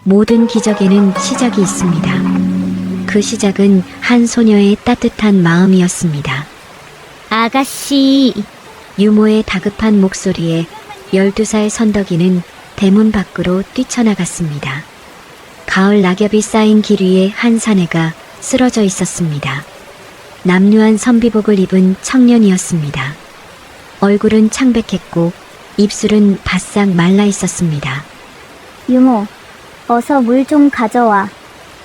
모든 기적에는 시작이 있습니다. 그 시작은 한 소녀의 따뜻한 마음이었습니다. 아가씨, 유모의 다급한 목소리에 12살 선덕이는 대문 밖으로 뛰쳐나갔습니다. 가을 낙엽이 쌓인 길 위에 한 사내가 쓰러져 있었습니다. 남루한 선비복을 입은 청년이었습니다. 얼굴은 창백했고 입술은 바싹 말라 있었습니다. 유모, 어서 물 좀 가져와.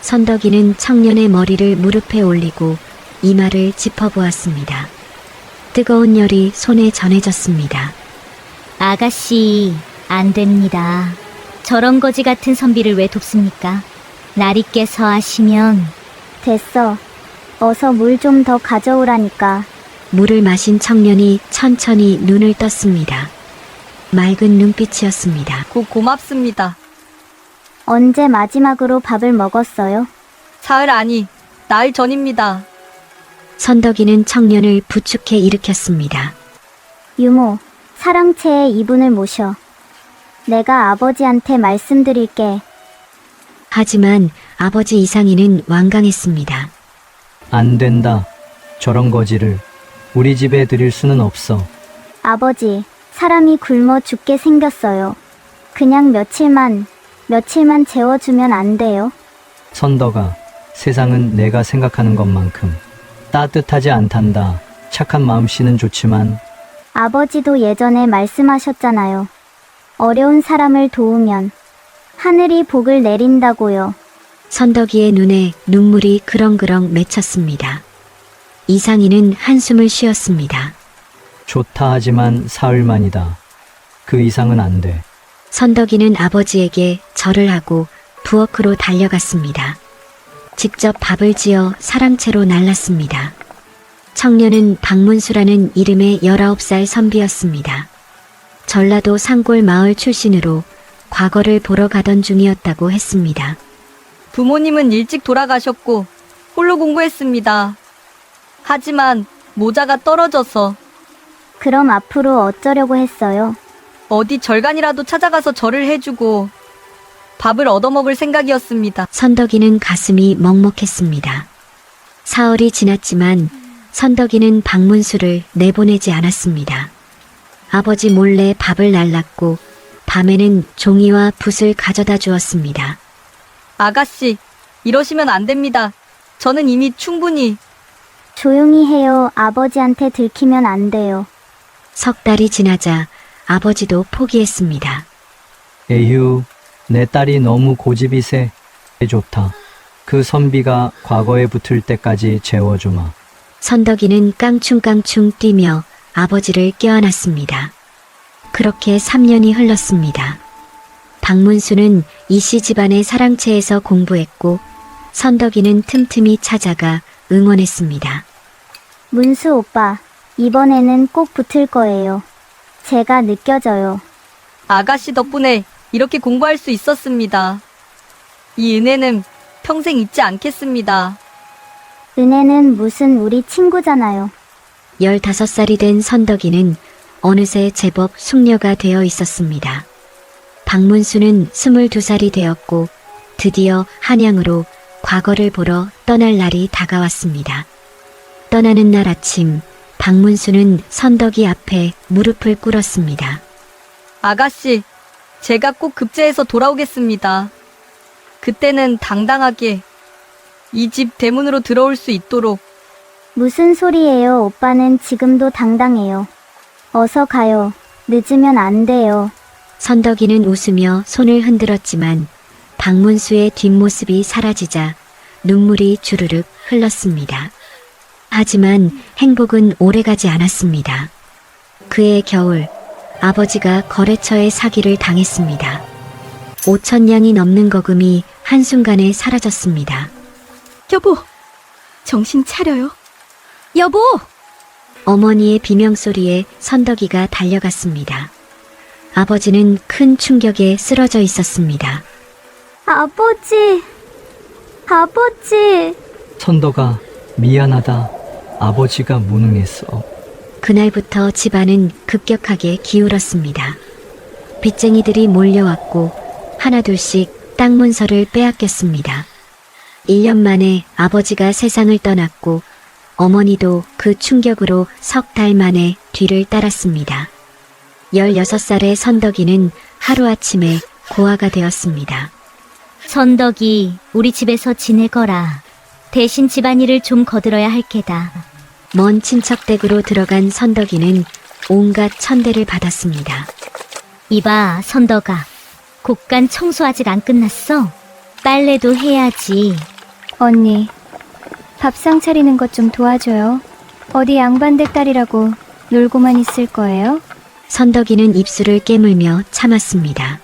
선덕이는 청년의 머리를 무릎에 올리고 이마를 짚어보았습니다. 뜨거운 열이 손에 전해졌습니다. 아가씨, 안 됩니다. 저런 거지 같은 선비를 왜 돕습니까? 나리께서 하시면. 됐어. 어서 물 좀 더 가져오라니까. 물을 마신 청년이 천천히 눈을 떴습니다. 맑은 눈빛이었습니다. 고맙습니다. 언제 마지막으로 밥을 먹었어요? 사흘 아니, 나흘 전입니다. 선덕이는 청년을 부축해 일으켰습니다. 유모, 사랑채에 이분을 모셔. 내가 아버지한테 말씀드릴게. 하지만 아버지 이상희는 완강했습니다. 안 된다. 저런 거지를 우리 집에 들일 수는 없어. 아버지, 사람이 굶어 죽게 생겼어요. 그냥 며칠만 재워주면 안 돼요? 선덕아, 세상은 내가 생각하는 것만큼 따뜻하지 않단다. 착한 마음씨는 좋지만 아버지도 예전에 말씀하셨잖아요. 어려운 사람을 도우면 하늘이 복을 내린다고요. 선덕이의 눈에 눈물이 그렁그렁 맺혔습니다. 이상희는 한숨을 쉬었습니다. 좋다 하지만 사흘만이다. 그 이상은 안 돼. 선덕이는 아버지에게 절을 하고 부엌으로 달려갔습니다. 직접 밥을 지어 사랑채로 날랐습니다. 청년은 박문수라는 이름의 19살 선비였습니다. 전라도 산골 마을 출신으로 과거를 보러 가던 중이었다고 했습니다. 부모님은 일찍 돌아가셨고 홀로 공부했습니다. 하지만 모자가 떨어져서 그럼 앞으로 어쩌려고 했어요? 어디 절간이라도 찾아가서 절을 해주고 밥을 얻어먹을 생각이었습니다. 선덕이는 가슴이 먹먹했습니다. 사흘이 지났지만 선덕이는 박문수를 내보내지 않았습니다. 아버지 몰래 밥을 날랐고 밤에는 종이와 붓을 가져다 주었습니다. 아가씨, 이러시면 안 됩니다. 저는 이미 충분히. 조용히 해요. 아버지한테 들키면 안 돼요. 석 달이 지나자 아버지도 포기했습니다. 에휴, 내 딸이 너무 고집이 세. 좋다. 그 선비가 과거에 붙을 때까지 재워주마. 선덕이는 깡충깡충 뛰며 아버지를 껴안았습니다. 그렇게 3년이 흘렀습니다. 박문수는 이씨 집안의 사랑채에서 공부했고 선덕이는 틈틈이 찾아가 응원했습니다. 문수 오빠, 이번에는 꼭 붙을 거예요. 제가 느껴져요. 아가씨 덕분에 이렇게 공부할 수 있었습니다. 이 은혜는 평생 잊지 않겠습니다. 은혜는 무슨 우리 친구잖아요. 15살이 된 선덕이는 어느새 제법 숙녀가 되어 있었습니다. 박문수는 22살이 되었고 드디어 한양으로 과거를 보러 떠날 날이 다가왔습니다. 떠나는 날 아침, 박문수는 선덕이 앞에 무릎을 꿇었습니다. 아가씨, 제가 꼭 급제해서 돌아오겠습니다. 그때는 당당하게 이 집 대문으로 들어올 수 있도록. 무슨 소리예요? 오빠는 지금도 당당해요. 어서 가요. 늦으면 안 돼요. 선덕이는 웃으며 손을 흔들었지만 박문수의 뒷모습이 사라지자 눈물이 주르륵 흘렀습니다. 하지만 행복은 오래가지 않았습니다. 그해 겨울, 아버지가 거래처에 사기를 당했습니다. 5,000냥이 넘는 거금이 한순간에 사라졌습니다. 여보, 정신 차려요. 여보! 어머니의 비명소리에 선덕이가 달려갔습니다. 아버지는 큰 충격에 쓰러져 있었습니다. 아버지! 선덕아, 미안하다. 아버지가 무능했어. 그날부터 집안은 급격하게 기울었습니다. 빚쟁이들이 몰려왔고 하나둘씩 땅 문서를 빼앗겼습니다. 1년 만에 아버지가 세상을 떠났고 어머니도 그 충격으로 석 달 만에 뒤를 따랐습니다. 16살의 선덕이는 하루아침에 고아가 되었습니다. 선덕이 우리 집에서 지내거라. 대신 집안일을 좀 거들어야 할 게다. 먼 친척 댁으로 들어간 선덕이는 온갖 천대를 받았습니다. 이봐, 선덕아. 곡간 청소 아직 안 끝났어? 빨래도 해야지. 언니, 밥상 차리는 것 좀 도와줘요. 어디 양반댁 딸이라고 놀고만 있을 거예요? 선덕이는 입술을 깨물며 참았습니다.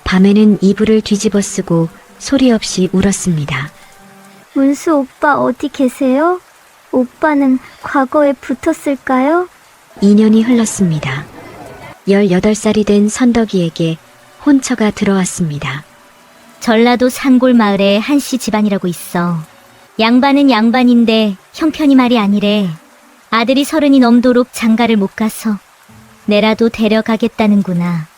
밤에는 이불을 뒤집어 쓰고 소리 없이 울었습니다. 문수 오빠 어디 계세요? 오빠는 과거에 붙었을까요? 2년이 흘렀습니다. 18살이 된 선덕이에게 혼처가 들어왔습니다. 전라도 산골 마을에 한씨 집안이라고 있어. 양반은 양반인데 형편이 말이 아니래. 아들이 30이 넘도록 장가를 못 가서 내라도 데려가겠다는구나.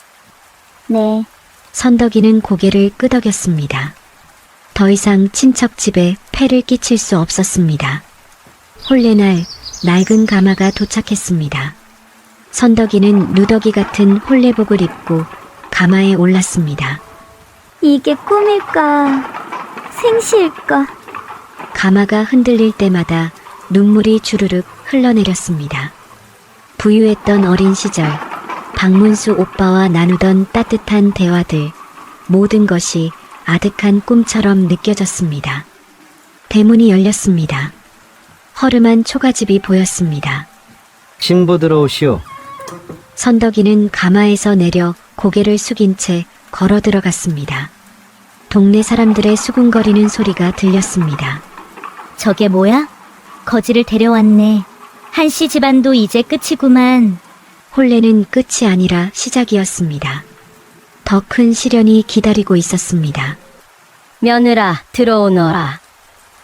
네, 선덕이는 고개를 끄덕였습니다. 더 이상 친척 집에 폐를 끼칠 수 없었습니다. 혼례날 낡은 가마가 도착했습니다. 선덕이는 누더기 같은 혼례복을 입고 가마에 올랐습니다. 이게 꿈일까? 생시일까? 가마가 흔들릴 때마다 눈물이 주르륵 흘러내렸습니다. 부유했던 어린 시절, 박문수 오빠와 나누던 따뜻한 대화들, 모든 것이 아득한 꿈처럼 느껴졌습니다. 대문이 열렸습니다. 허름한 초가집이 보였습니다. 신부 들어오시오. 선덕이는 가마에서 내려 고개를 숙인 채 걸어 들어갔습니다. 동네 사람들의 수군거리는 소리가 들렸습니다. 저게 뭐야? 거지를 데려왔네. 한씨 집안도 이제 끝이구만. 혼례는 끝이 아니라 시작이었습니다. 더 큰 시련이 기다리고 있었습니다. 며느라, 들어오너라.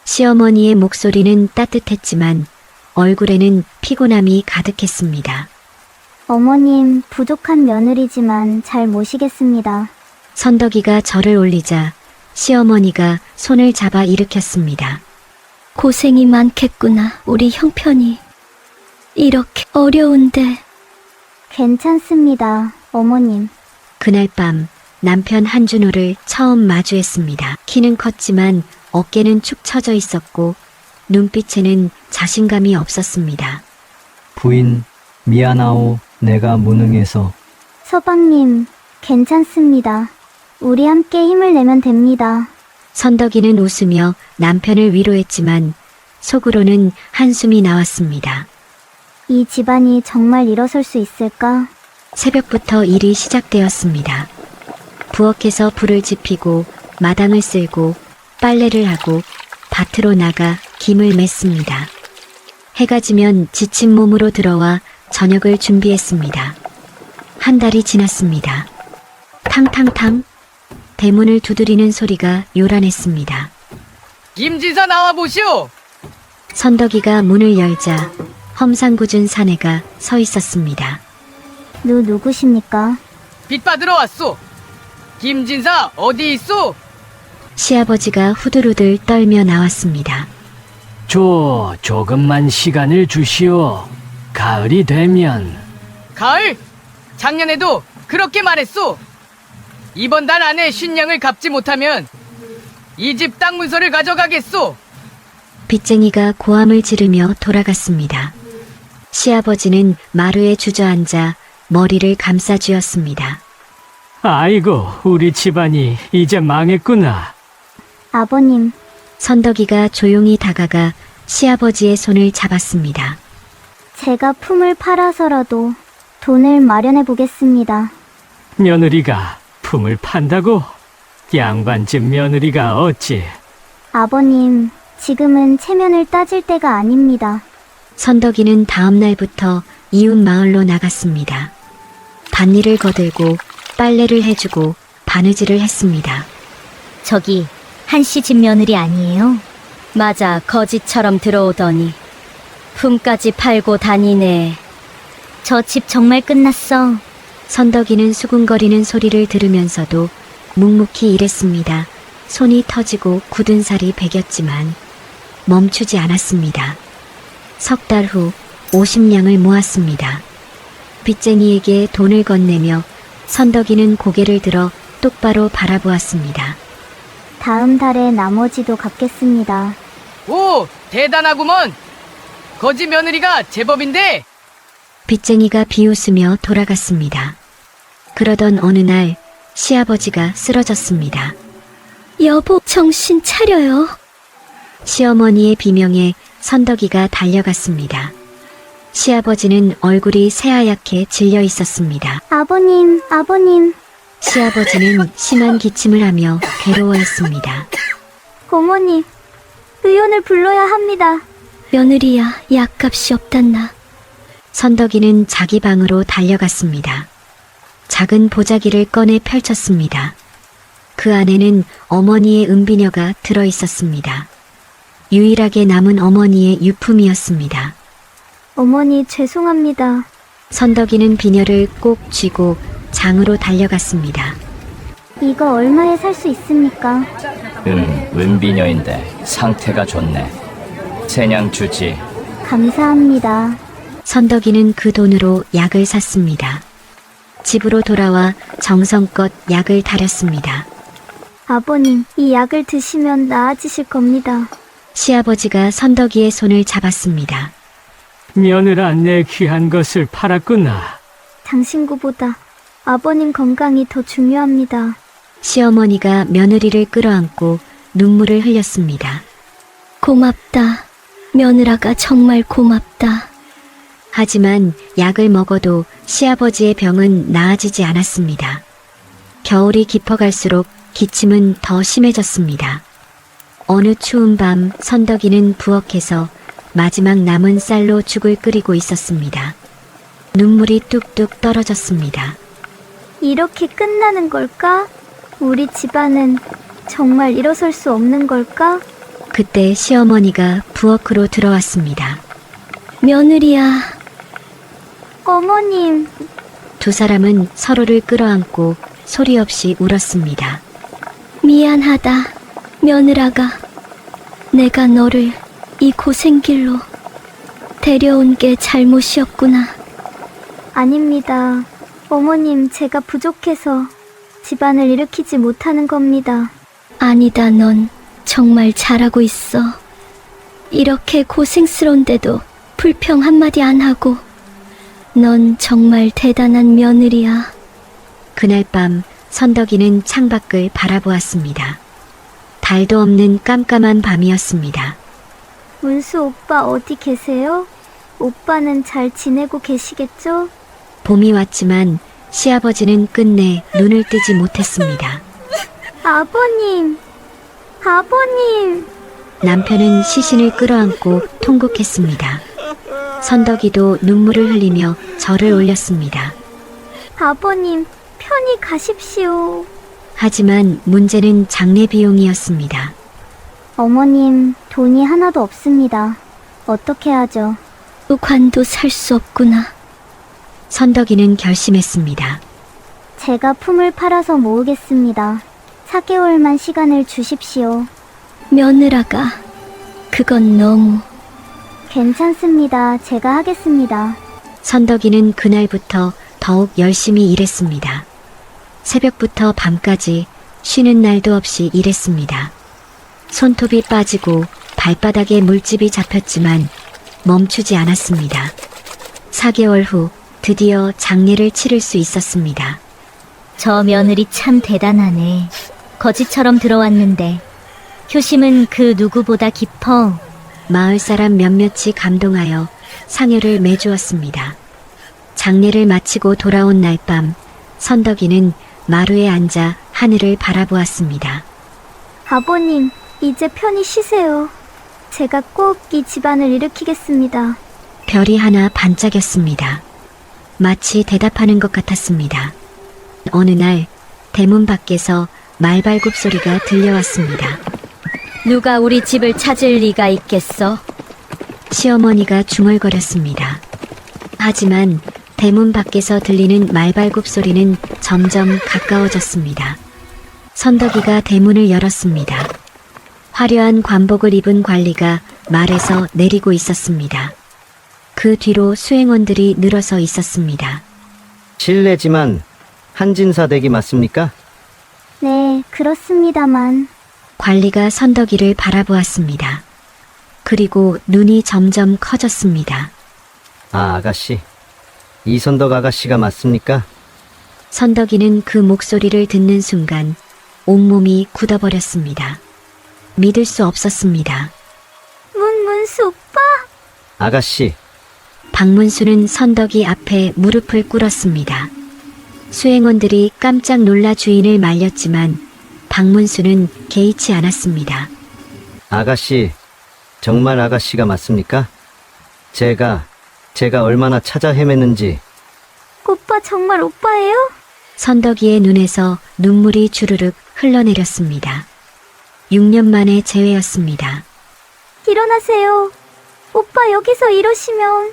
시어머니의 목소리는 따뜻했지만 얼굴에는 피곤함이 가득했습니다. 어머님, 부족한 며느리지만 잘 모시겠습니다. 선덕이가 절을 올리자 시어머니가 손을 잡아 일으켰습니다. 고생이 많겠구나, 우리 형편이. 이렇게 어려운데. 괜찮습니다, 어머님. 그날 밤 남편 한준호를 처음 마주했습니다. 키는 컸지만 어깨는 축 처져 있었고 눈빛에는 자신감이 없었습니다. 부인, 미안하오. 내가 무능해서. 서방님, 괜찮습니다. 우리 함께 힘을 내면 됩니다. 선덕이는 웃으며 남편을 위로했지만 속으로는 한숨이 나왔습니다. 이 집안이 정말 일어설 수 있을까? 새벽부터 일이 시작되었습니다. 부엌에서 불을 지피고 마당을 쓸고 빨래를 하고 밭으로 나가 김을 맸습니다. 해가 지면 지친 몸으로 들어와 저녁을 준비했습니다. 한 달이 지났습니다. 탕탕탕 대문을 두드리는 소리가 요란했습니다. 김진사 나와 보시오. 선덕이가 문을 열자 험상궂은 사내가 서 있었습니다. 누구십니까? 빚 받으러 왔소. 김진사 어디 있소? 시아버지가 후들후들 떨며 나왔습니다. 조금만 시간을 주시오. 가을이 되면. 가을? 작년에도 그렇게 말했소. 이번 달 안에 신량을 갚지 못하면 이 집 땅 문서를 가져가겠소. 빚쟁이가 고함을 지르며 돌아갔습니다. 시아버지는 마루에 주저앉아 머리를 감싸쥐었습니다. 아이고, 우리 집안이 이제 망했구나. 아버님, 선덕이가 조용히 다가가 시아버지의 손을 잡았습니다. 제가 품을 팔아서라도 돈을 마련해 보겠습니다. 며느리가 품을 판다고? 양반집 며느리가 어찌? 아버님, 지금은 체면을 따질 때가 아닙니다. 선덕이는 다음 날부터 이웃 마을로 나갔습니다. 밭일을 거들고 빨래를 해주고 바느질을 했습니다. 저기, 한씨 집 며느리 아니에요? 맞아, 거지처럼 들어오더니 품까지 팔고 다니네. 저 집 정말 끝났어. 선덕이는 수군거리는 소리를 들으면서도 묵묵히 일했습니다. 손이 터지고 굳은 살이 배겼지만 멈추지 않았습니다. 석 달 후 50냥을 모았습니다. 빚쟁이에게 돈을 건네며 선덕이는 고개를 들어 똑바로 바라보았습니다. 다음 달에 나머지도 갚겠습니다. 오, 대단하구먼. 거지 며느리가 제법인데. 빚쟁이가 비웃으며 돌아갔습니다. 그러던 어느 날 시아버지가 쓰러졌습니다. 여보, 정신 차려요. 시어머니의 비명에 선덕이가 달려갔습니다. 시아버지는 얼굴이 새하얗게 질려 있었습니다. 아버님. 시아버지는 심한 기침을 하며 괴로워했습니다. 어머니, 의원을 불러야 합니다. 며느리야, 약값이 없단나. 선덕이는 자기 방으로 달려갔습니다. 작은 보자기를 꺼내 펼쳤습니다. 그 안에는 어머니의 은비녀가 들어 있었습니다. 유일하게 남은 어머니의 유품이었습니다. 어머니, 죄송합니다. 선덕이는 비녀를 꼭 쥐고 장으로 달려갔습니다. 이거 얼마에 살 수 있습니까? 은비녀인데 상태가 좋네. 세냥 주지. 감사합니다. 선덕이는 그 돈으로 약을 샀습니다. 집으로 돌아와 정성껏 약을 다렸습니다. 아버님, 이 약을 드시면 나아지실 겁니다. 시아버지가 선덕이의 손을 잡았습니다. 며느라, 내 귀한 것을 팔았구나. 당신구보다 아버님 건강이 더 중요합니다. 시어머니가 며느리를 끌어안고 눈물을 흘렸습니다. 고맙다. 며느라가 정말 고맙다. 하지만 약을 먹어도 시아버지의 병은 나아지지 않았습니다. 겨울이 깊어갈수록 기침은 더 심해졌습니다. 어느 추운 밤 선덕이는 부엌에서 마지막 남은 쌀로 죽을 끓이고 있었습니다. 눈물이 뚝뚝 떨어졌습니다. 이렇게 끝나는 걸까? 우리 집안은 정말 일어설 수 없는 걸까? 그때 시어머니가 부엌으로 들어왔습니다. 며느리야. 어머님. 두 사람은 서로를 끌어안고 소리 없이 울었습니다. 미안하다, 며느라가. 내가 너를 이 고생길로 데려온 게 잘못이었구나. 아닙니다. 어머님, 제가 부족해서 집안을 일으키지 못하는 겁니다. 아니다, 넌 정말 잘하고 있어. 이렇게 고생스러운데도 불평 한마디 안 하고. 넌 정말 대단한 며느리야. 그날 밤 선덕이는 창밖을 바라보았습니다. 달도 없는 깜깜한 밤이었습니다. 문수 오빠 어디 계세요? 오빠는 잘 지내고 계시겠죠? 봄이 왔지만 시아버지는 끝내 눈을 뜨지 못했습니다. 아버님! 아버님! 남편은 시신을 끌어안고 통곡했습니다. 선덕이도 눈물을 흘리며 절을 올렸습니다. 아버님, 편히 가십시오. 하지만 문제는 장례 비용이었습니다. 어머님, 돈이 하나도 없습니다. 어떻게 하죠? 관도 살 수 없구나. 선덕이는 결심했습니다. 제가 품을 팔아서 모으겠습니다. 4개월만 시간을 주십시오. 며느라가, 그건 너무... 괜찮습니다. 제가 하겠습니다. 선덕이는 그날부터 더욱 열심히 일했습니다. 새벽부터 밤까지 쉬는 날도 없이 일했습니다. 손톱이 빠지고 발바닥에 물집이 잡혔지만 멈추지 않았습니다. 4개월 후 드디어 장례를 치를 수 있었습니다. 저 며느리 참 대단하네. 거지처럼 들어왔는데 효심은 그 누구보다 깊어. 마을 사람 몇몇이 감동하여 상여를 매주었습니다. 장례를 마치고 돌아온 날 밤 선덕이는 마루에 앉아 하늘을 바라보았습니다. 아버님, 이제 편히 쉬세요. 제가 꼭 이 집안을 일으키겠습니다. 별이 하나 반짝였습니다. 마치 대답하는 것 같았습니다. 어느 날 대문 밖에서 말발굽 소리가 들려왔습니다. 누가 우리 집을 찾을 리가 있겠어? 시어머니가 중얼거렸습니다. 하지만 대문 밖에서 들리는 말발굽 소리는 점점 가까워졌습니다. 선덕이가 대문을 열었습니다. 화려한 관복을 입은 관리가 말에서 내리고 있었습니다. 그 뒤로 수행원들이 늘어서 있었습니다. 실례지만 한진사 댁이 맞습니까? 네, 그렇습니다만. 관리가 선덕이를 바라보았습니다. 그리고 눈이 점점 커졌습니다. 아, 아가씨. 이선덕 아가씨가 맞습니까? 선덕이는 그 목소리를 듣는 순간 온몸이 굳어버렸습니다. 믿을 수 없었습니다. 문문수 오빠? 아가씨, 박문수는 선덕이 앞에 무릎을 꿇었습니다. 수행원들이 깜짝 놀라 주인을 말렸지만 박문수는 개의치 않았습니다. 아가씨, 정말 아가씨가 맞습니까? 제가 얼마나 찾아 헤맸는지. 오빠 정말 오빠예요? 선덕이의 눈에서 눈물이 주르륵 흘러내렸습니다. 6년 만에 재회였습니다. 일어나세요. 오빠 여기서 이러시면.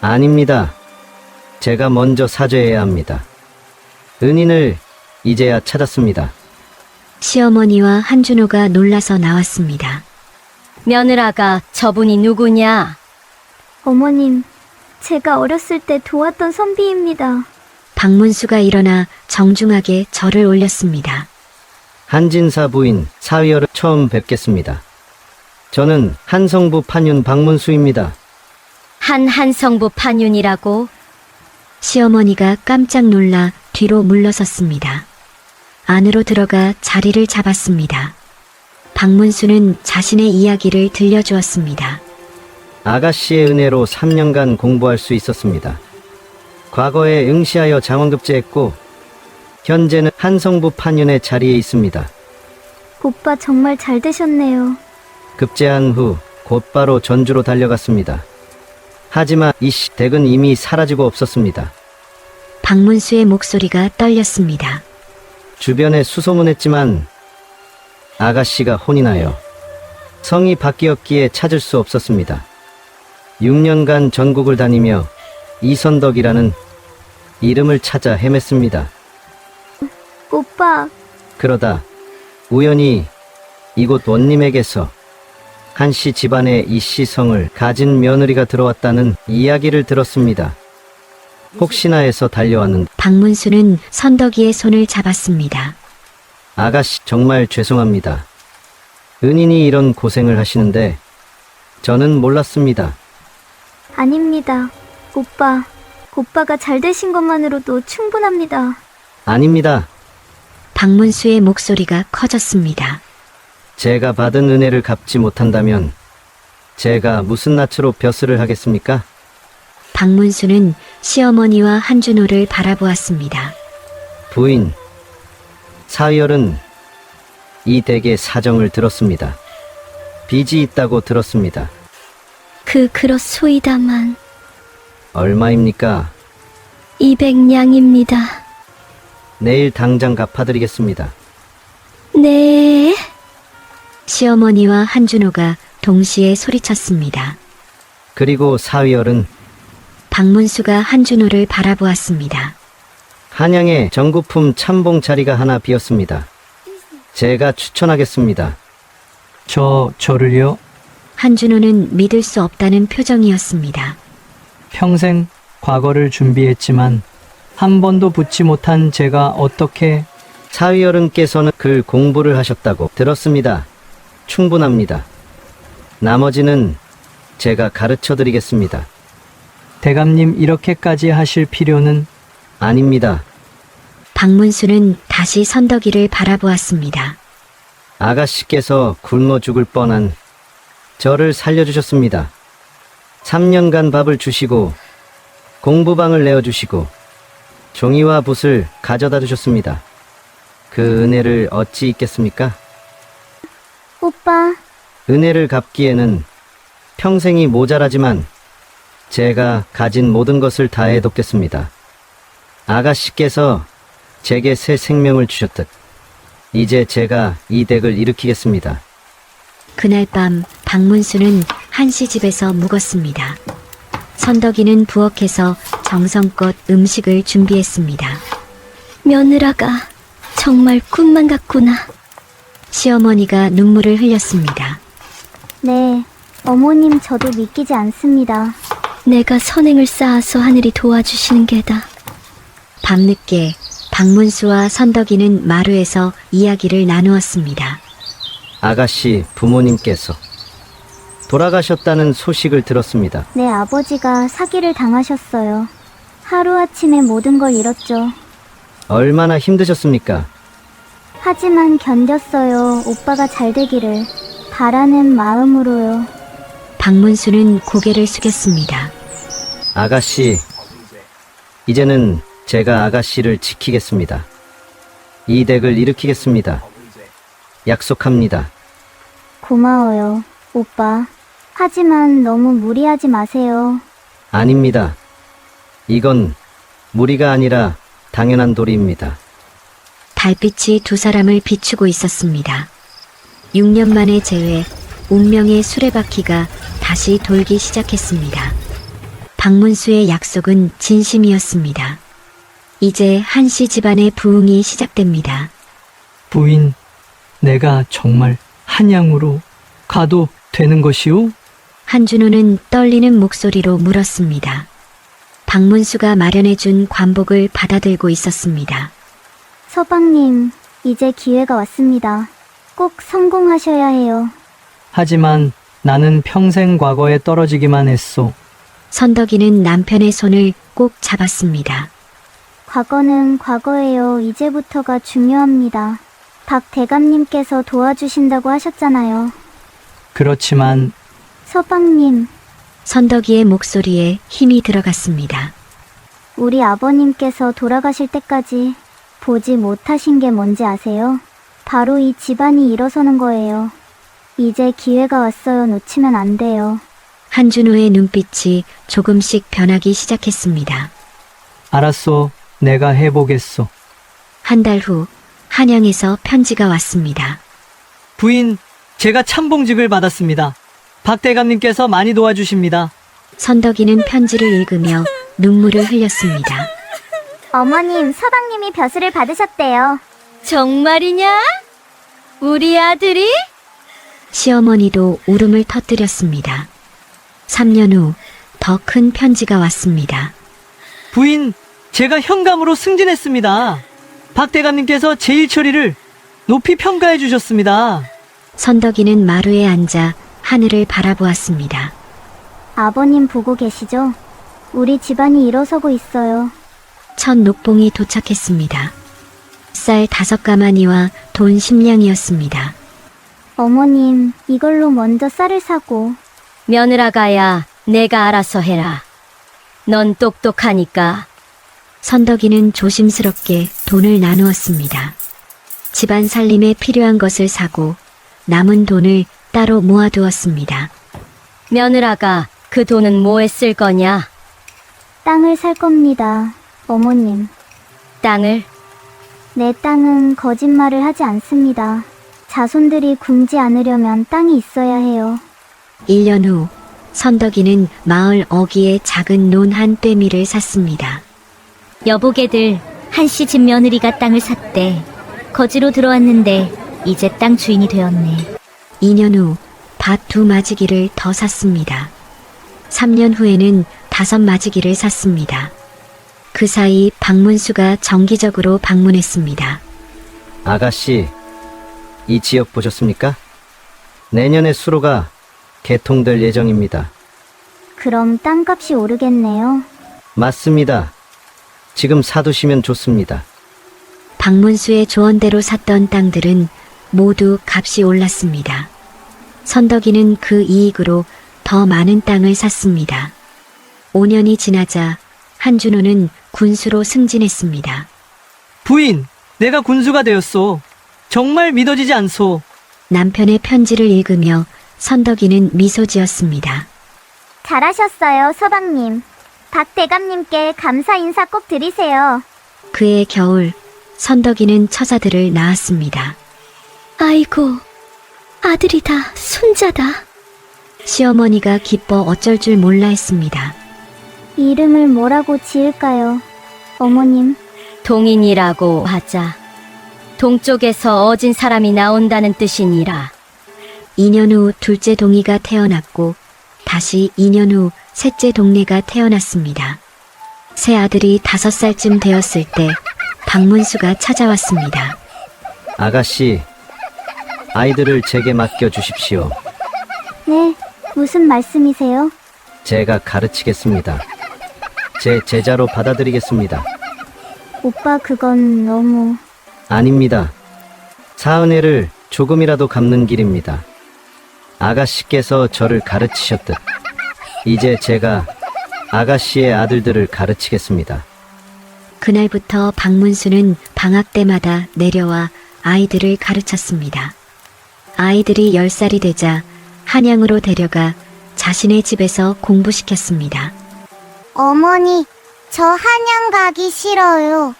아닙니다. 제가 먼저 사죄해야 합니다. 은인을 이제야 찾았습니다. 시어머니와 한준호가 놀라서 나왔습니다. 며느라가 저분이 누구냐? 어머님, 제가 어렸을 때 도왔던 선비입니다. 박문수가 일어나 정중하게 절을 올렸습니다. 한진사 부인 사위어를 처음 뵙겠습니다. 저는 한성부 판윤 박문수입니다. 한성부 판윤이라고? 시어머니가 깜짝 놀라 뒤로 물러섰습니다. 안으로 들어가 자리를 잡았습니다. 박문수는 자신의 이야기를 들려주었습니다. 아가씨의 은혜로 3년간 공부할 수 있었습니다. 과거에 응시하여 장원급제했고 현재는 한성부 판윤의 자리에 있습니다. 오빠 정말 잘 되셨네요. 급제한 후 곧바로 전주로 달려갔습니다. 하지만 이 댁은 이미 사라지고 없었습니다. 박문수의 목소리가 떨렸습니다. 주변에 수소문했지만 아가씨가 혼이 나요. 성이 바뀌었기에 찾을 수 없었습니다. 6년간 전국을 다니며 이선덕이라는 이름을 찾아 헤맸습니다. 오빠, 그러다 우연히 이곳 원님에게서 한씨 집안에 이씨 성을 가진 며느리가 들어왔다는 이야기를 들었습니다. 혹시나 해서 달려왔는데 박문수는 선덕이의 손을 잡았습니다. 아가씨 정말 죄송합니다. 은인이 이런 고생을 하시는데 저는 몰랐습니다. 아닙니다. 오빠가 잘 되신 것만으로도 충분합니다. 아닙니다. 박문수의 목소리가 커졌습니다. 제가 받은 은혜를 갚지 못한다면 제가 무슨 낯으로 벼슬을 하겠습니까? 박문수는 시어머니와 한준호를 바라보았습니다. 부인, 사위얼은 이 댁의 사정을 들었습니다. 빚이 있다고 들었습니다. 그렇소이다만 얼마입니까? 200냥입니다. 내일 당장 갚아드리겠습니다. 네. 시어머니와 한준호가 동시에 소리쳤습니다. 그리고 사위얼은 박문수가 한준호를 바라보았습니다. 한양에 정구품 참봉 자리가 하나 비었습니다. 제가 추천하겠습니다. 저를요? 한준호는 믿을 수 없다는 표정이었습니다. 평생 과거를 준비했지만 한 번도 붙지 못한 제가 어떻게... 사위어른께서는 글 공부를 하셨다고 들었습니다. 충분합니다. 나머지는 제가 가르쳐 드리겠습니다. 대감님 이렇게까지 하실 필요는... 아닙니다. 박문수는 다시 선덕이를 바라보았습니다. 아가씨께서 굶어 죽을 뻔한 저를 살려주셨습니다. 3년간 밥을 주시고 공부방을 내어주시고 종이와 붓을 가져다 주셨습니다. 그 은혜를 어찌 잊겠습니까? 오빠, 은혜를 갚기에는 평생이 모자라지만 제가 가진 모든 것을 다해 돕겠습니다. 아가씨께서 제게 새 생명을 주셨듯 이제 제가 이 댁을 일으키겠습니다. 그날 밤 박문수는 한씨 집에서 묵었습니다. 선덕이는 부엌에서 정성껏 음식을 준비했습니다. 며느라가 정말 꿈만 같구나. 시어머니가 눈물을 흘렸습니다. 네, 어머님 저도 믿기지 않습니다. 내가 선행을 쌓아서 하늘이 도와주시는 게다. 밤늦게 박문수와 선덕이는 마루에서 이야기를 나누었습니다. 아가씨 부모님께서 돌아가셨다는 소식을 들었습니다. 내 아버지가 사기를 당하셨어요. 하루아침에 모든 걸 잃었죠. 얼마나 힘드셨습니까? 하지만 견뎠어요. 오빠가 잘 되기를 바라는 마음으로요. 박문수는 고개를 숙였습니다. 아가씨, 이제는 제가 아가씨를 지키겠습니다. 이 댁을 일으키겠습니다. 약속합니다. 고마워요, 오빠. 하지만 너무 무리하지 마세요. 아닙니다. 이건 무리가 아니라 당연한 도리입니다. 달빛이 두 사람을 비추고 있었습니다. 6년 만에 재회, 운명의 수레바퀴가 다시 돌기 시작했습니다. 박문수의 약속은 진심이었습니다. 이제 한씨 집안의 부흥이 시작됩니다. 부인, 내가 정말 한양으로 가도 되는 것이오? 한준호는 떨리는 목소리로 물었습니다. 박문수가 마련해준 관복을 받아들고 있었습니다. 서방님, 이제 기회가 왔습니다. 꼭 성공하셔야 해요. 하지만 나는 평생 과거에 떨어지기만 했소. 선덕이는 남편의 손을 꼭 잡았습니다. 과거는 과거예요. 이제부터가 중요합니다. 박 대감님께서 도와주신다고 하셨잖아요. 그렇지만 서방님, 선덕이의 목소리에 힘이 들어갔습니다. 우리 아버님께서 돌아가실 때까지 보지 못하신 게 뭔지 아세요? 바로 이 집안이 일어서는 거예요. 이제 기회가 왔어요. 놓치면 안 돼요. 한준호의 눈빛이 조금씩 변하기 시작했습니다. 알았소. 내가 해보겠소. 한 달 후 한양에서 편지가 왔습니다. 부인, 제가 참봉직을 받았습니다. 박 대감님께서 많이 도와주십니다. 선덕이는 편지를 읽으며 눈물을 흘렸습니다. 어머님, 서방님이 벼슬을 받으셨대요. 정말이냐? 우리 아들이? 시어머니도 울음을 터뜨렸습니다. 3년 후 더 큰 편지가 왔습니다. 부인, 제가 현감으로 승진했습니다. 박 대감님께서 제1처리를 높이 평가해 주셨습니다. 선덕이는 마루에 앉아 하늘을 바라보았습니다. 아버님 보고 계시죠? 우리 집안이 일어서고 있어요. 첫 녹봉이 도착했습니다. 쌀 5가마니와 돈 10냥이었습니다. 어머님, 이걸로 먼저 쌀을 사고. 며느라가야, 내가 알아서 해라. 넌 똑똑하니까. 선덕이는 조심스럽게 돈을 나누었습니다. 집안 살림에 필요한 것을 사고 남은 돈을 따로 모아두었습니다. 며느라가 그 돈은 뭐에 쓸 거냐? 땅을 살 겁니다, 어머님. 땅을? 내 땅은 거짓말을 하지 않습니다. 자손들이 굶지 않으려면 땅이 있어야 해요. 1년 후 선덕이는 마을 어귀에 작은 논 한 떼미를 샀습니다. 여보게들, 한씨 집 며느리가 땅을 샀대. 거지로 들어왔는데 이제 땅 주인이 되었네. 2년 후 밭 2마지기를 더 샀습니다. 3년 후에는 5마지기를 샀습니다. 그 사이 박문수가 정기적으로 방문했습니다. 아가씨, 이 지역 보셨습니까? 내년에 수로가 개통될 예정입니다. 그럼 땅값이 오르겠네요. 맞습니다. 지금 사두시면 좋습니다. 박문수의 조언대로 샀던 땅들은 모두 값이 올랐습니다. 선덕이는 그 이익으로 더 많은 땅을 샀습니다. 5년이 지나자 한준호는 군수로 승진했습니다. 부인, 내가 군수가 되었소. 정말 믿어지지 않소. 남편의 편지를 읽으며 선덕이는 미소 지었습니다. 잘하셨어요, 서방님. 박 대감님께 감사 인사 꼭 드리세요. 그해 겨울 선덕이는 처자들을 낳았습니다. 아이고, 아들이다, 손자다. 시어머니가 기뻐 어쩔 줄 몰라 했습니다. 이름을 뭐라고 지을까요, 어머님? 동인이라고 하자. 동쪽에서 어진 사람이 나온다는 뜻이니라. 2년 후 둘째 동이가 태어났고 다시 2년 후 셋째 동네가 태어났습니다. 새 아들이 5살쯤 되었을 때 박문수가 찾아왔습니다. 아가씨, 아이들을 제게 맡겨 주십시오. 네, 무슨 말씀이세요? 제가 가르치겠습니다. 제 제자로 받아들이겠습니다. 오빠, 그건 너무... 아닙니다. 사은혜를 조금이라도 갚는 길입니다. 아가씨께서 저를 가르치셨듯 이제 제가 아가씨의 아들들을 가르치겠습니다. 그날부터 박문수는 방학 때마다 내려와 아이들을 가르쳤습니다. 아이들이 10살이 되자 한양으로 데려가 자신의 집에서 공부시켰습니다. 어머니, 저 한양 가기 싫어요.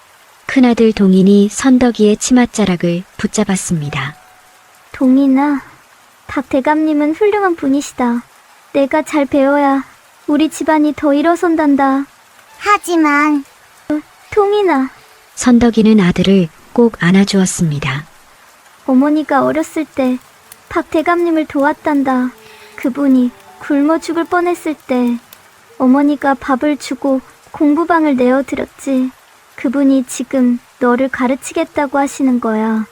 큰아들 동인이 선덕이의 치맛자락을 붙잡았습니다. 동인아, 박 대감님은 훌륭한 분이시다. 내가 잘 배워야 우리 집안이 더 일어선단다. 하지만... 동인아, 선덕이는 아들을 꼭 안아주었습니다. 어머니가 어렸을 때 박 대감님을 도왔단다. 그분이 굶어 죽을 뻔했을 때 어머니가 밥을 주고 공부방을 내어드렸지. 그분이 지금 너를 가르치겠다고 하시는 거야.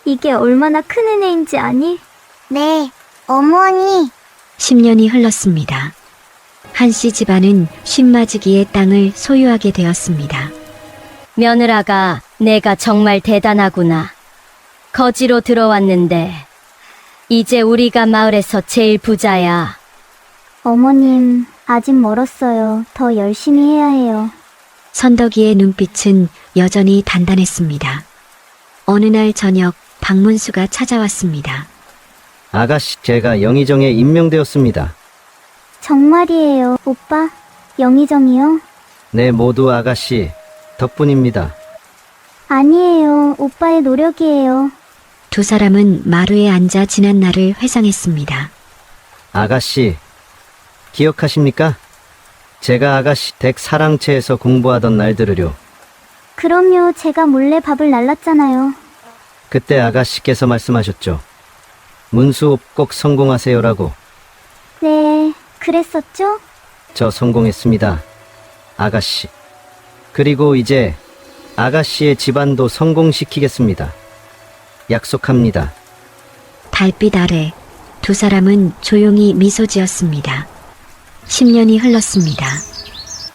이게 얼마나 큰 은혜인지 아니? 네, 어머니. 10년이 흘렀습니다. 한씨 집안은 쉰마지기의 땅을 소유하게 되었습니다. 며느라가 내가 정말 대단하구나. 거지로 들어왔는데 이제 우리가 마을에서 제일 부자야. 어머님, 아직 멀었어요. 더 열심히 해야 해요. 선덕이의 눈빛은 여전히 단단했습니다. 어느 날 저녁 박문수가 찾아왔습니다. 아가씨, 제가 영의정에 임명되었습니다. 정말이에요, 오빠? 영의정이요? 네, 모두 아가씨 덕분입니다. 아니에요, 오빠의 노력이에요. 두 사람은 마루에 앉아 지난 날을 회상했습니다. 아가씨, 기억하십니까? 제가 아가씨 댁 사랑채에서 공부하던 날들을요. 그럼요, 제가 몰래 밥을 날랐잖아요. 그때 아가씨께서 말씀하셨죠. 문수업 꼭 성공하세요라고. 네, 그랬었죠? 저 성공했습니다. 아가씨. 그리고 이제 아가씨의 집안도 성공시키겠습니다. 약속합니다. 달빛 아래 두 사람은 조용히 미소 지었습니다. 10년이 흘렀습니다.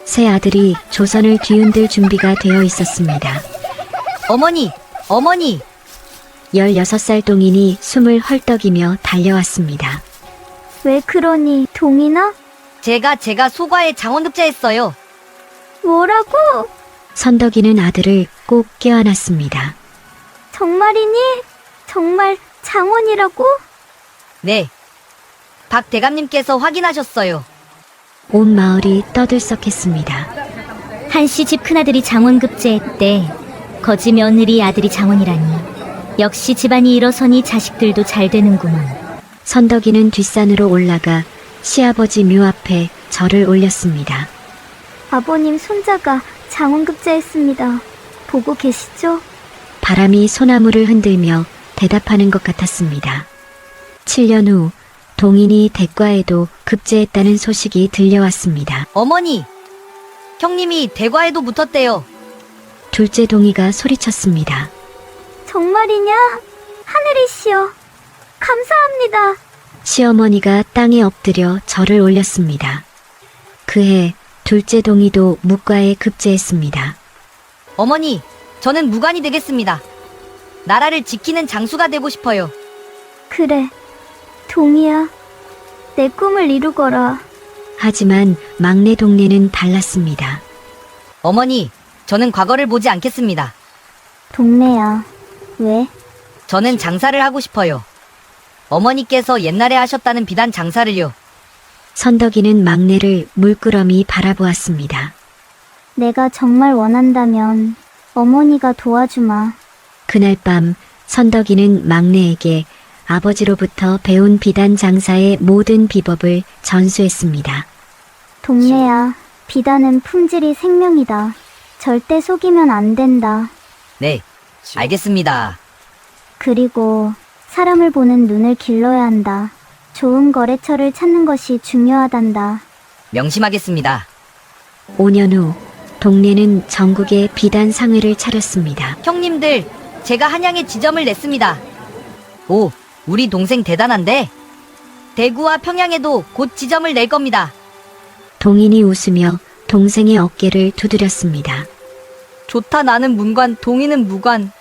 새 아들이 조선을 뒤흔들 준비가 되어 있었습니다. 어머니, 어머니. 16살 동인이 숨을 헐떡이며 달려왔습니다. 왜 그러니, 동인아? 제가 소가에 장원급제했어요. 뭐라고? 선덕이는 아들을 꼭 껴안았습니다. 정말이니? 정말 장원이라고? 네. 박 대감님께서 확인하셨어요. 온 마을이 떠들썩했습니다. 한씨 집 큰아들이 장원급제했대. 거지 며느리 아들이 장원이라니. 역시 집안이 일어서니 자식들도 잘 되는구먼. 선덕이는 뒷산으로 올라가 시아버지 묘 앞에 절을 올렸습니다. 아버님 손자가 장원급제했습니다. 보고 계시죠? 바람이 소나무를 흔들며 대답하는 것 같았습니다. 7년 후 동인이 대과에도 급제했다는 소식이 들려왔습니다. 어머니, 형님이 대과에도 붙었대요. 둘째 동이가 소리쳤습니다. 정말이냐? 하늘이시여, 감사합니다. 시어머니가 땅에 엎드려 절을 올렸습니다. 그해 둘째 동이도 묵과에 급제했습니다. 어머니, 저는 무관이 되겠습니다. 나라를 지키는 장수가 되고 싶어요. 그래, 동이야, 내 꿈을 이루거라. 하지만 막내 동네는 달랐습니다. 어머니, 저는 과거를 보지 않겠습니다. 동네야, 왜? 저는 장사를 하고 싶어요. 어머니께서 옛날에 하셨다는 비단 장사를요. 선덕이는 막내를 물끄러미 바라보았습니다. 내가 정말 원한다면 어머니가 도와주마. 그날 밤 선덕이는 막내에게 아버지로부터 배운 비단 장사의 모든 비법을 전수했습니다. 동네야, 비단은 품질이 생명이다. 절대 속이면 안 된다. 네, 알겠습니다. 그리고 사람을 보는 눈을 길러야 한다. 좋은 거래처를 찾는 것이 중요하단다. 명심하겠습니다. 5년 후 동네는 전국에 비단 상회를 차렸습니다. 형님들, 제가 한양에 지점을 냈습니다. 오, 우리 동생 대단한데? 대구와 평양에도 곧 지점을 낼 겁니다. 동인이 웃으며 동생의 어깨를 두드렸습니다. 좋다, 나는 문관, 동이는 무관.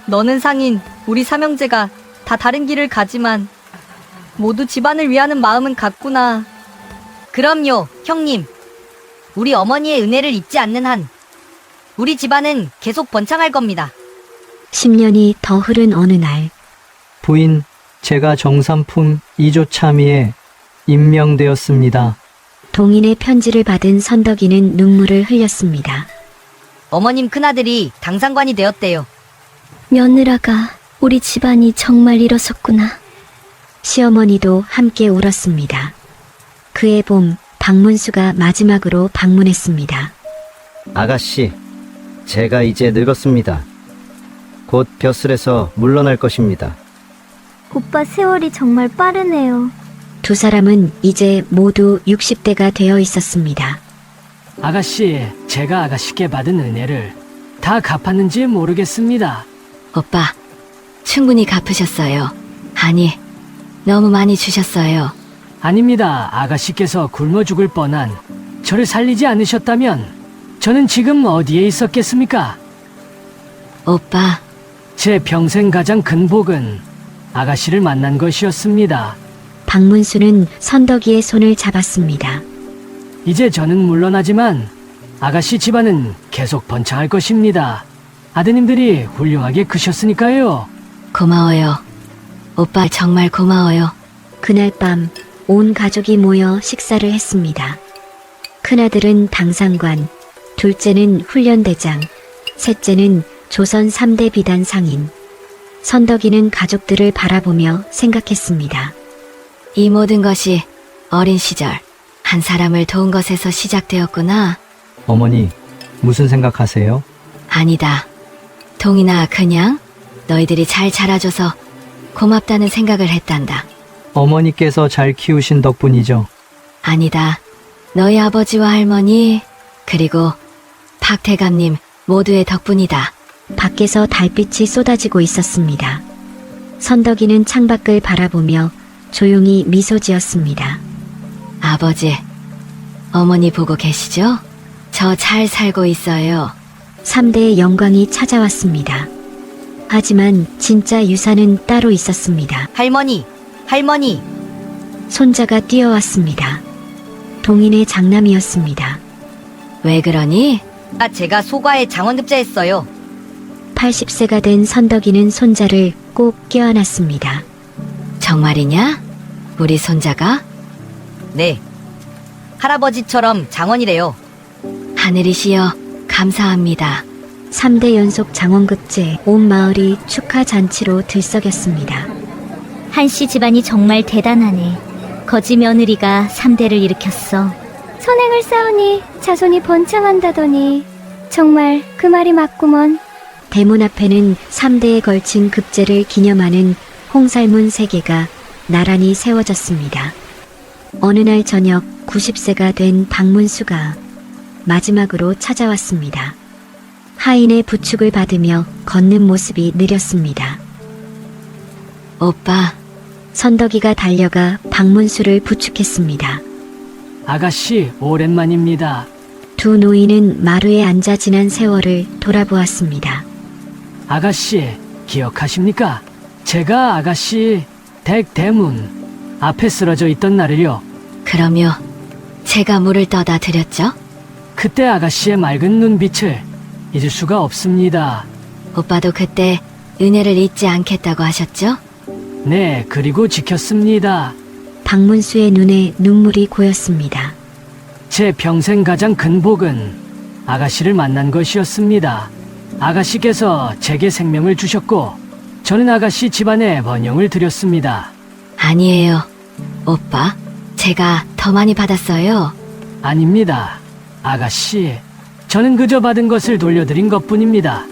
너는 상인, 우리 삼형제가 다 다른 길을 가지만 모두 집안을 위하는 마음은 같구나. 그럼요, 형님. 우리 어머니의 은혜를 잊지 않는 한 우리 집안은 계속 번창할 겁니다. 10년이 더 흐른 어느 날 부인, 제가 정삼품 2조 참의에 임명되었습니다. 동인의 편지를 받은 선덕이는 눈물을 흘렸습니다. 어머님 큰아들이 당상관이 되었대요. 며느라가 우리 집안이 정말 일어섰구나. 시어머니도 함께 울었습니다. 그해 봄 박문수가 마지막으로 방문했습니다. 아가씨, 제가 이제 늙었습니다. 곧 벼슬에서 물러날 것입니다. 오빠 세월이 정말 빠르네요. 두 사람은 이제 모두 60대가 되어 있었습니다. 아가씨, 제가 아가씨께 받은 은혜를 다 갚았는지 모르겠습니다. 오빠, 충분히 갚으셨어요. 아니, 너무 많이 주셨어요. 아닙니다. 아가씨께서 굶어 죽을 뻔한 저를 살리지 않으셨다면 저는 지금 어디에 있었겠습니까? 오빠, 제 평생 가장 큰 복은 아가씨를 만난 것이었습니다. 박문수는 선덕이의 손을 잡았습니다. 이제 저는 물러나지만 아가씨 집안은 계속 번창할 것입니다. 아드님들이 훌륭하게 크셨으니까요. 고마워요. 오빠 정말 고마워요. 그날 밤 온 가족이 모여 식사를 했습니다. 큰아들은 당상관, 둘째는 훈련대장, 셋째는 조선 3대 비단 상인. 선덕이는 가족들을 바라보며 생각했습니다. 이 모든 것이 어린 시절 한 사람을 도운 것에서 시작되었구나. 어머니, 무슨 생각하세요? 아니다. 동이나 그냥 너희들이 잘 자라줘서 고맙다는 생각을 했단다. 어머니께서 잘 키우신 덕분이죠. 아니다. 너희 아버지와 할머니 그리고 박태감님 모두의 덕분이다. 밖에서 달빛이 쏟아지고 있었습니다. 선덕이는 창밖을 바라보며 조용히 미소 지었습니다. 아버지, 어머니 보고 계시죠? 저 잘 살고 있어요. 3대의 영광이 찾아왔습니다. 하지만 진짜 유산은 따로 있었습니다. 할머니, 손자가 뛰어왔습니다. 동인의 장남이었습니다. 왜 그러니? 제가 소가에 장원급제했어요. 80세가 된 선덕이는 손자를 꼭 껴안았습니다. 정말이냐? 우리 손자가? 네. 할아버지처럼 장원이래요. 하늘이시여 감사합니다. 3대 연속 장원급제, 온 마을이 축하 잔치로 들썩였습니다. 한씨 집안이 정말 대단하네. 거지 며느리가 3대를 일으켰어. 선행을 쌓으니 자손이 번창한다더니 정말 그 말이 맞구먼. 대문 앞에는 3대에 걸친 급제를 기념하는 홍살문 3개가 나란히 세워졌습니다. 어느 날 저녁 90세가 된 박문수가 마지막으로 찾아왔습니다. 하인의 부축을 받으며 걷는 모습이 느렸습니다. 오빠, 선덕이가 달려가 박문수를 부축했습니다. 아가씨, 오랜만입니다. 두 노인은 마루에 앉아 지난 세월을 돌아보았습니다. 아가씨, 기억하십니까? 제가 아가씨 댁 대문 앞에 쓰러져 있던 날을요. 그럼요. 제가 물을 떠다 드렸죠? 그때 아가씨의 맑은 눈빛을 잊을 수가 없습니다. 오빠도 그때 은혜를 잊지 않겠다고 하셨죠? 네, 그리고 지켰습니다. 박문수의 눈에 눈물이 고였습니다. 제 평생 가장 큰 복은 아가씨를 만난 것이었습니다. 아가씨께서 제게 생명을 주셨고 저는 아가씨 집안에 번영을 드렸습니다. 아니에요. 오빠, 제가 더 많이 받았어요. 아닙니다. 아가씨, 저는 그저 받은 것을 돌려드린 것뿐입니다.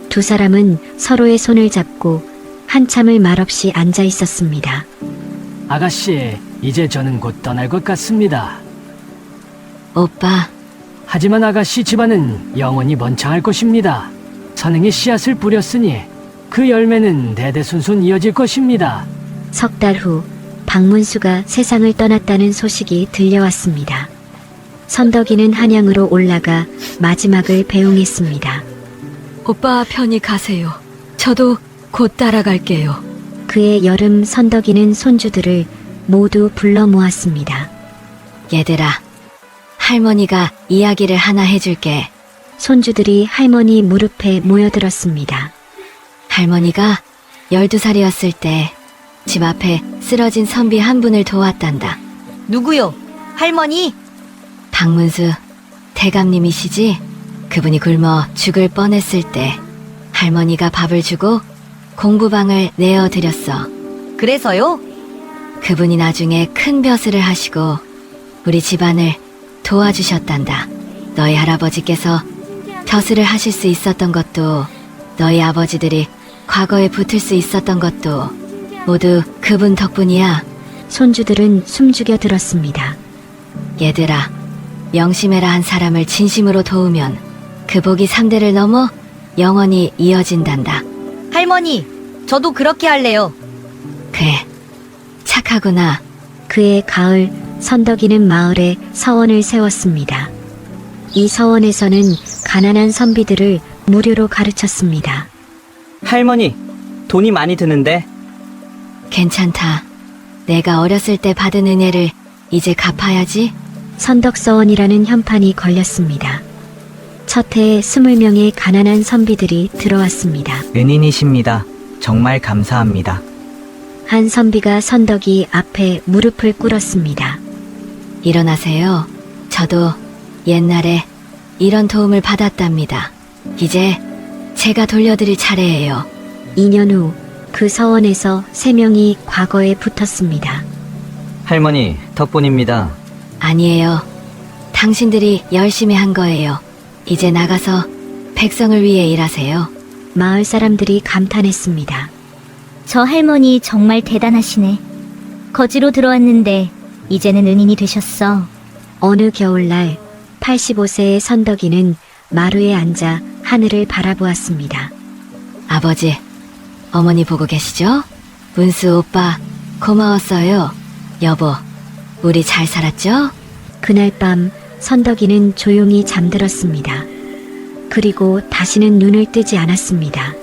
두 사람은 서로의 손을 잡고 한참을 말없이 앉아 있었습니다. 아가씨, 이제 저는 곧 떠날 것 같습니다. 오빠, 하지만 아가씨 집안은 영원히 번창할 것입니다. 선행의 씨앗을 뿌렸으니 그 열매는 대대손손 이어질 것입니다. 석 달 후 박문수가 세상을 떠났다는 소식이 들려왔습니다. 선덕이는 한양으로 올라가 마지막을 배웅했습니다. 오빠 편히 가세요. 저도 곧 따라갈게요. 그의 여름 선덕이는 손주들을 모두 불러 모았습니다. 얘들아, 할머니가 이야기를 하나 해줄게. 손주들이 할머니 무릎에 모여들었습니다. 할머니가 12살이었을 때 집 앞에 쓰러진 선비 한 분을 도왔단다. 누구요? 할머니? 박문수 대감님이시지? 그분이 굶어 죽을 뻔했을 때 할머니가 밥을 주고 공부방을 내어드렸어. 그래서요? 그분이 나중에 큰 벼슬을 하시고 우리 집안을 도와주셨단다. 너희 할아버지께서 벼슬을 하실 수 있었던 것도 너희 아버지들이 과거에 붙을 수 있었던 것도 모두 그분 덕분이야. 손주들은 숨죽여 들었습니다. 얘들아, 명심해라. 한 사람을 진심으로 도우면 그 복이 3대를 넘어 영원히 이어진단다. 할머니, 저도 그렇게 할래요. 그래, 착하구나. 그해 가을 선덕이는 마을에 서원을 세웠습니다. 이 서원에서는 가난한 선비들을 무료로 가르쳤습니다. 할머니, 돈이 많이 드는데 괜찮다. 내가 어렸을 때 받은 은혜를 이제 갚아야지. 선덕서원이라는 현판이 걸렸습니다. 첫 해에 20명의 가난한 선비들이 들어왔습니다. 은인이십니다. 정말 감사합니다. 한 선비가 선덕이 앞에 무릎을 꿇었습니다. 일어나세요. 저도 옛날에 이런 도움을 받았답니다. 이제 제가 돌려드릴 차례예요. 2년 후 그 서원에서 3명이 과거에 붙었습니다. 할머니, 덕분입니다. 아니에요. 당신들이 열심히 한 거예요. 이제 나가서 백성을 위해 일하세요. 마을 사람들이 감탄했습니다. 저 할머니 정말 대단하시네. 거지로 들어왔는데 이제는 은인이 되셨어. 어느 겨울날 85세의 선덕이는 마루에 앉아 하늘을 바라보았습니다. 아버지, 어머니 보고 계시죠? 문수 오빠, 고마웠어요. 여보, 우리 잘 살았죠? 그날 밤 선덕이는 조용히 잠들었습니다. 그리고 다시는 눈을 뜨지 않았습니다.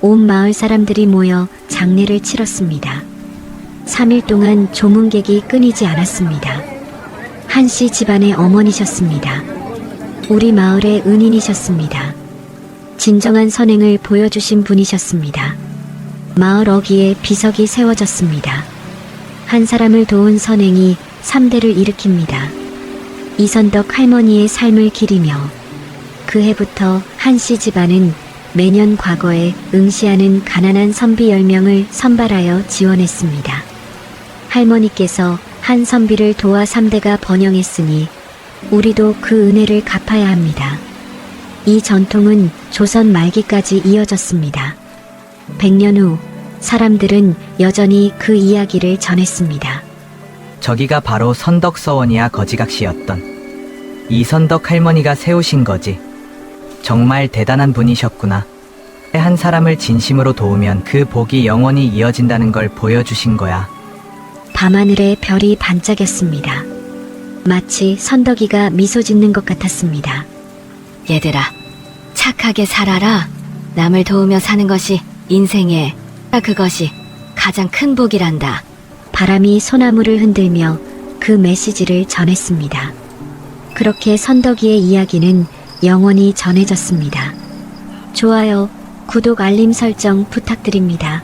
온 마을 사람들이 모여 장례를 치렀습니다. 3일 동안 조문객이 끊이지 않았습니다. 한씨 집안의 어머니셨습니다. 우리 마을의 은인이셨습니다. 진정한 선행을 보여주신 분이셨습니다. 마을 어귀에 비석이 세워졌습니다. 한 사람을 도운 선행이 3대를 일으킵니다. 이선덕 할머니의 삶을 기리며 그 해부터 한씨 집안은 매년 과거에 응시하는 가난한 선비 10명을 선발하여 지원했습니다. 할머니께서 한 선비를 도와 3대가 번영했으니 우리도 그 은혜를 갚아야 합니다. 이 전통은 조선 말기까지 이어졌습니다. 100년 후 사람들은 여전히 그 이야기를 전했습니다. 저기가 바로 선덕서원이야 거지각시였던 이선덕 할머니가 세우신 거지. 정말 대단한 분이셨구나. 한 사람을 진심으로 도우면 그 복이 영원히 이어진다는 걸 보여주신 거야. 밤하늘에 별이 반짝였습니다. 마치 선덕이가 미소 짓는 것 같았습니다. 얘들아, 착하게 살아라. 남을 도우며 사는 것이 인생의 그것이 가장 큰 복이란다. 바람이 소나무를 흔들며 그 메시지를 전했습니다. 그렇게 선덕이의 이야기는 영원히 전해졌습니다. 좋아요, 구독, 알림 설정 부탁드립니다.